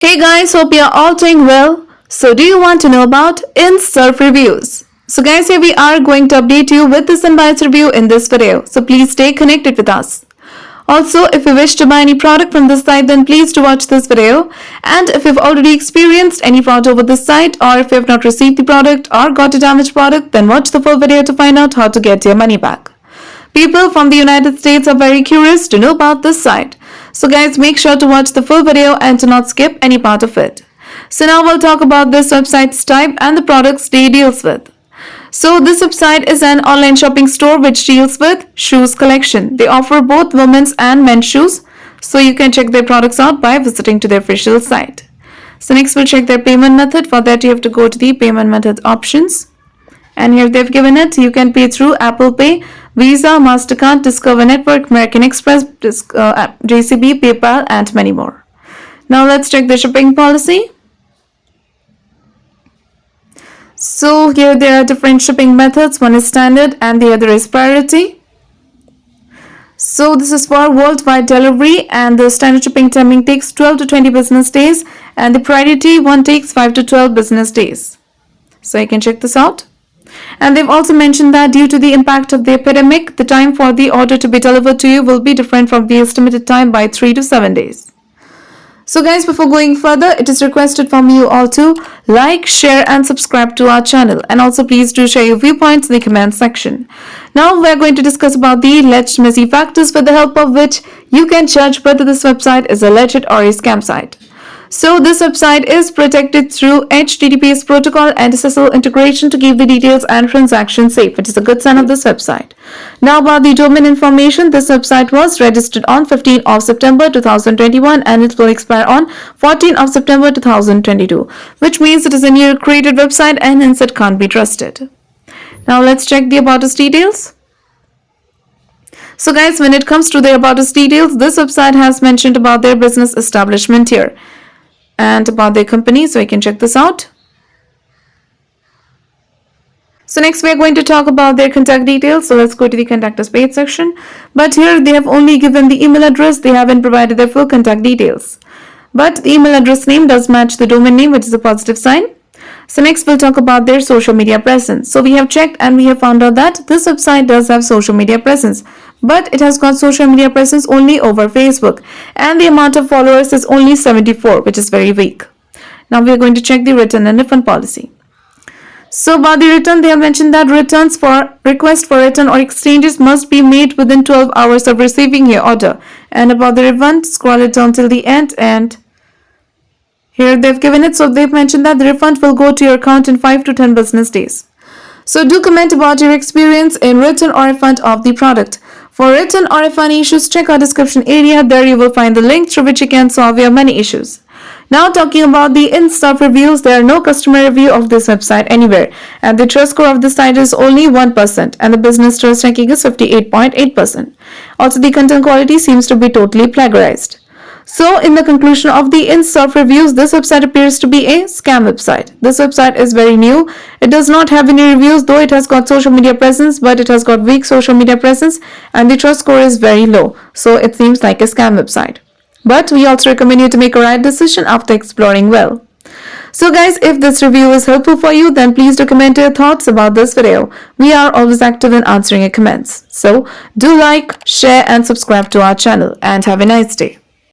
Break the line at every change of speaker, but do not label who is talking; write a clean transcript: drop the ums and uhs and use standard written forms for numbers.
Hey guys, hope you're all doing well. So, do you want to know about InSurf reviews? So, guys, here we are going to update you with this unbiased review in this video. So, please stay connected with us. Also, if you wish to buy any product from this site, then please do watch this video. And if you've already experienced any fraud over this site, or if you have not received the product or got a damaged product, then watch the full video to find out how to get your money back. People from the United States are very curious to know about this site. So guys, make sure to watch the full video and to not skip any part of it. So now we'll talk about this website's type and the products they deals with. So this website is an online shopping store which deals with shoes collection. They offer both women's and men's shoes. So you can check their products out by visiting to their official site. So next we'll check their payment method. For that you have to go to the payment method options. And here they've given it, you can pay through Apple Pay, Visa, MasterCard, Discover Network, American Express, JCB, PayPal, and many more. Now let's check the shipping policy. So here there are different shipping methods. One is standard and the other is priority. So this is for worldwide delivery, and the standard shipping timing takes 12 to 20 business days, and the priority one takes 5 to 12 business days. So you can check this out. And they've also mentioned that due to the impact of the epidemic, the time for the order to be delivered to you will be different from the estimated time by 3 to 7 days. So guys, before going further, it is requested from you all to like, share and subscribe to our channel, and also please do share your viewpoints in the comment section. Now we are going to discuss about the alleged messy factors with the help of which you can judge whether this website is a legit or a scam site. So this website is protected through HTTPS protocol and SSL integration to keep the details and transactions safe, which is a good sign of this website. Now about the domain information, this website was registered on 15th of September 2021 and it will expire on 14th of September 2022, which means it is a newly created website and hence it can't be trusted. Now let's check the About Us details. So guys, when it comes to their About Us details, this website has mentioned about their business establishment here and about their company, so you can check this out. So next we are going to talk about their contact details. So let's go to the contact us page section. But here they have only given the email address. They haven't provided their full contact details. But the email address name does match the domain name, which is a positive sign. So next we'll talk about their social media presence. So we have checked and we have found out that this website does have social media presence, but it has got social media presence only over Facebook, and the amount of followers is only 74, which is very weak. Now we are going to check the return and refund policy. So about the return, they have mentioned that returns for request for return or exchanges must be made within 12 hours of receiving your order. And about the refund, scroll it down till the end, and here they've given it. So they've mentioned that the refund will go to your account in 5 to 10 business days. So do comment about your experience in return or refund of the product. For return or refund issues, check our description area. There you will find the link through which you can solve your money issues. Now talking about the InSurf reviews, there are no customer review of this website anywhere, and the trust score of this site is only 1%, and the business trust ranking is 58.8%. Also, the content quality seems to be totally plagiarized. So in the conclusion of the InSurf reviews, this website appears to be a scam website. This website is very new. It does not have any reviews, though it has got social media presence, but it has got weak social media presence and the trust score is very low. So it seems like a scam website. But we also recommend you to make a right decision after exploring well. So guys, if this review is helpful for you, then please do comment your thoughts about this video. We are always active in answering your comments. So do like, share and subscribe to our channel, and have a nice day.